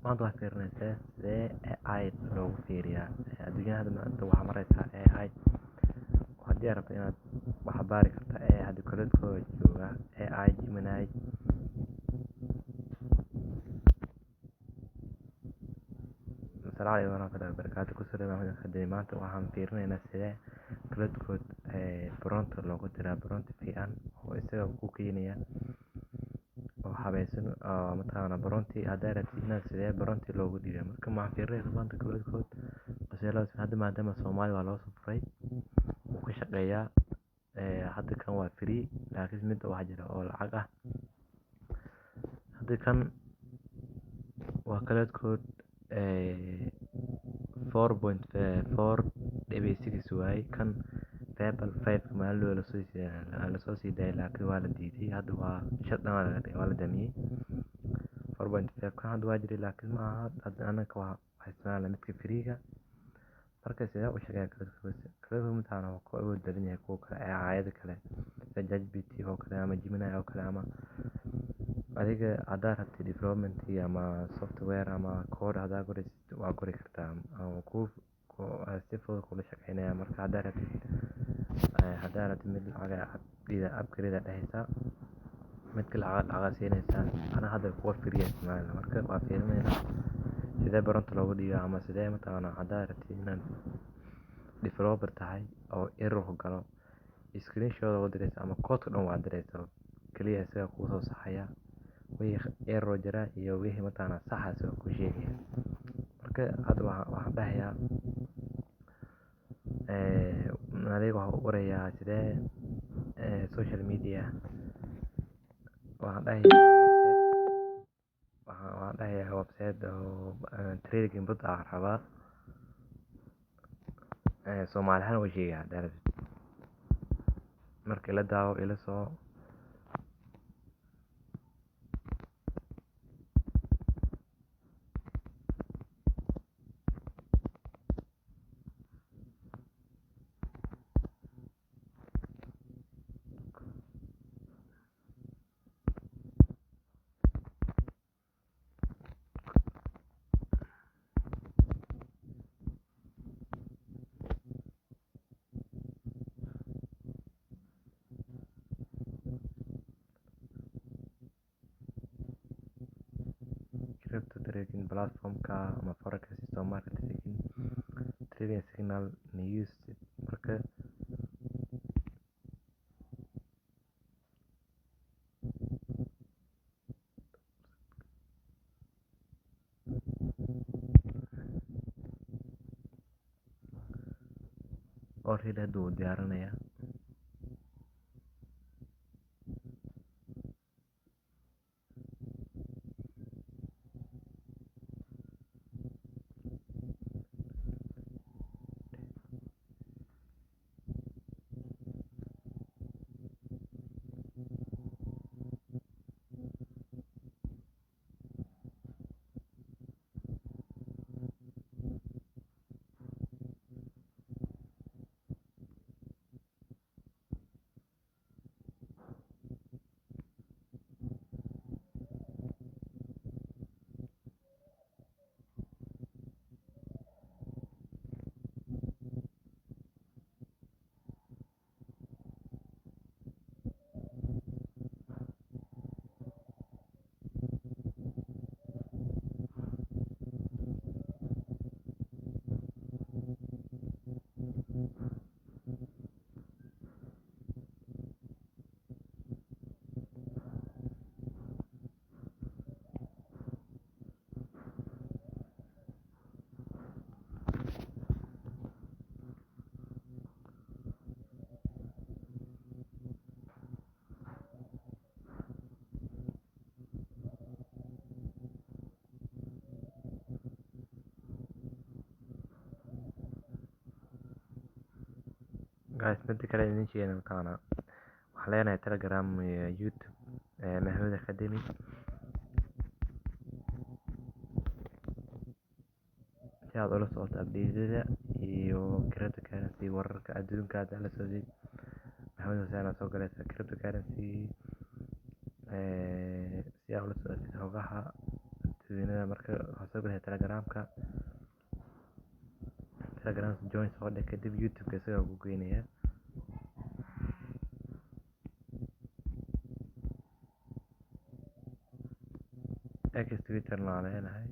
maanta waxaad fiirinaysaa sidee AI loogu fiiriyaa adduunyada maanta waxaa maraysaa AI haddii aad rabto inaad wax baari karta AI hadda koledkooda jooga AI Gemini. Assalaamu calaykum warahmatullahi wabarakaatuh. Kusoo dhawaada hadda maanta waxaan fiirinaynaa sidee koledkood prompt loogu diraa prompt fiican oo isaga ku keenaya oo habaysan oo mataqaana prompt hadda rabtid inaad sidee prompt loogu dhigaa marka waxaan fiirinaynaa maanta koledkood hadda maadaama Soomaali waa loo soo furay wuu ka shaqeeyaa hadda kan waa free laakiin mid waxaa jira oo lacag ah. Hadda kan waa koledkood 4.4 waaye kan Fable 5 maalin lasoo sii daayay laakiin waa la diiday hadda waa shutdown laga dhigay waa la damiyay 4.5 kan hadda waa jiray laakiin ma aha hadda anaga waa isticmaalna midka free-ga marka sidee u shaqeeyaa koledkood mataqaana waa ku awood badan yahay kuwa kale AI-yada kale sida ChatGPT oo kale ama Gemini oo kale ama adiga haddaad rabtid development ama software ama code haddaad qoraysid waa qori kartaa si fudud kula shaqeynaya marka haddaad rabtid mid lacag upgrade dhehaysaa midka lacag siinaysaa ana hadda kuwa free isticmaalna marka waa fiirinaynaa sidee prompt loogu dhigaa ama sidee mataqaana haddaad rabtid inaad developer tahay oo error galo screenshot ugu diraysa ama code dhan waa diraysa kaliya isaga kuu soo saxaya wixii error jira iyo wixii mataqaana sax isaga ku sheegaya marka hadda waxaan dhahayaa adiga waxaan u qorayaa sidee social media waxaan dhahayaa website oo trading bot ah rabaa Soomaali ahaan u sheegaya haddaad rabtid marka ila daawo ila soo crypto trading platform-ka ama forex stock market trading signal news marka already hadda wuu diyaarinayaa guys midda kale idin sheegayna mataqaana waxaan leenahay Telegram iyo YouTube Mahmoud Academy si aad ula socoto update-yada iyo cryptocurrency wararka adduunka hadda la socday Mahmoud Hussein soo galaysa cryptocurrency si aad ula socotid xogaha dadweynada marka waxaa soo galaya telegramka join soo dhig kadib youtube-ka isagaa ugu geynaya x twitterna waa leenahay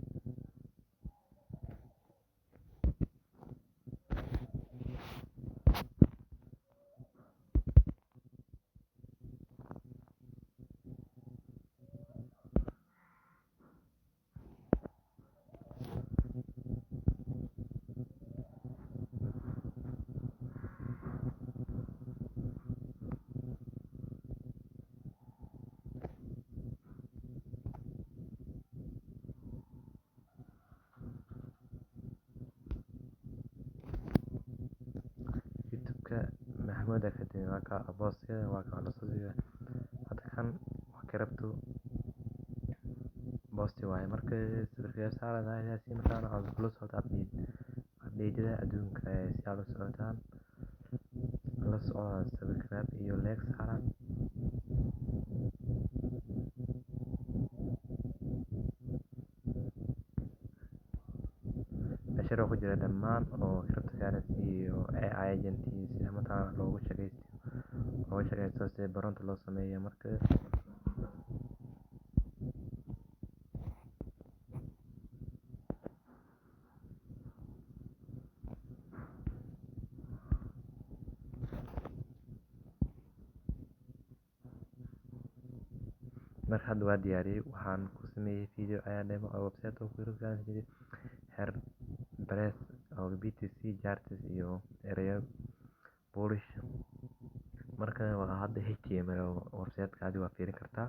maxamuud academy waa ka aboosyada waa ka lasosiga hadda kan wax ka rabto boosti waaye marka sawirka saarada si markaan aad kula socota update-yada adduunka si aad u socotaan la socda subscribe iyo like saara cashiro ku jira dhammaan oo cryptocurrency iyo AI agent sida mataan loogu shaqeysto si baronta loo sameeyo marka hadda waa diyaariyey waxaan ku sameeyey video ayaa demo oo website oo cryptocurrency her press oo BTC charts iyo ereyo bullish marka waa hadda HTML website ka waa fiirin kartaa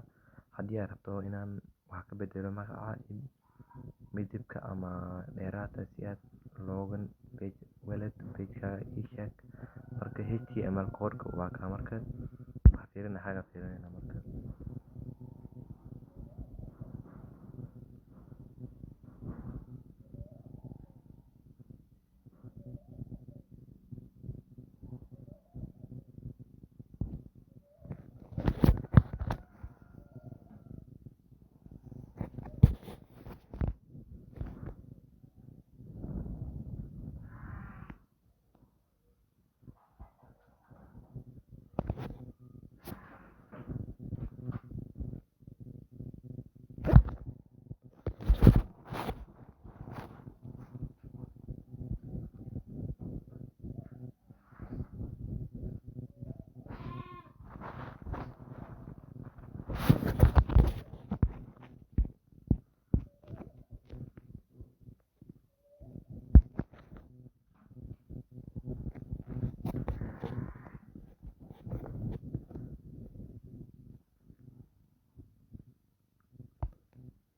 haddii aad rabto inaan wax ka bedelo magaca midabka ama dheeraadka si aad login page wallet page-ka isheeg marka HTML code-ka waa ka marka wax fiirinayna marka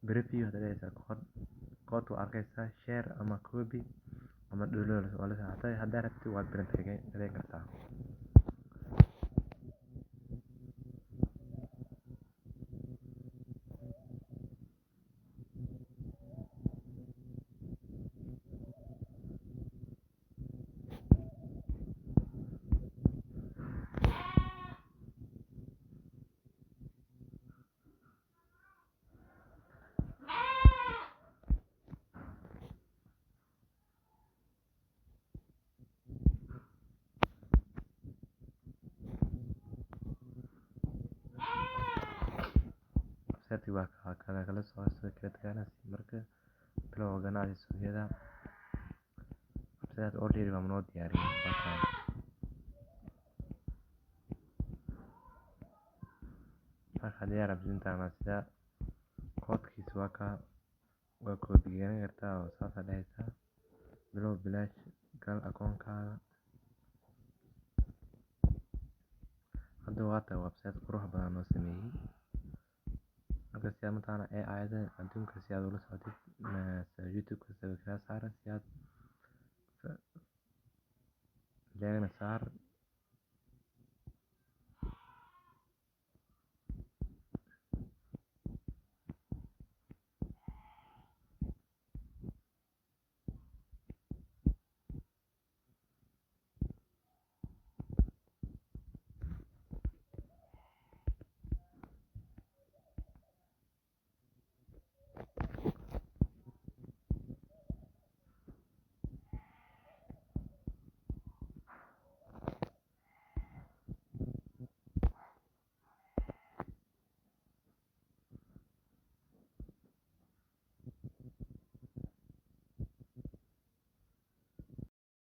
preview hadda dhehaysaa code waa arkaysaa share ama copy ama download waa la socotay haddaa rabtid waad print gareyn kartaa website waa kala socodsiga cryptocurrency marka bilow ganacsi suuqyada website already waa noo diyaariyey marka haddii aad rabtid intaan sida code-kiisa waa copy gareyn kartaa oo saas aad dhehaysaa bilow bilaash gal akoonkaaga hadda waata website qurux badan noo sameeyey marka si aad mataan AI-da adduunka si aad ula socotid YouTube-ka subscribe saara si aad leegna saar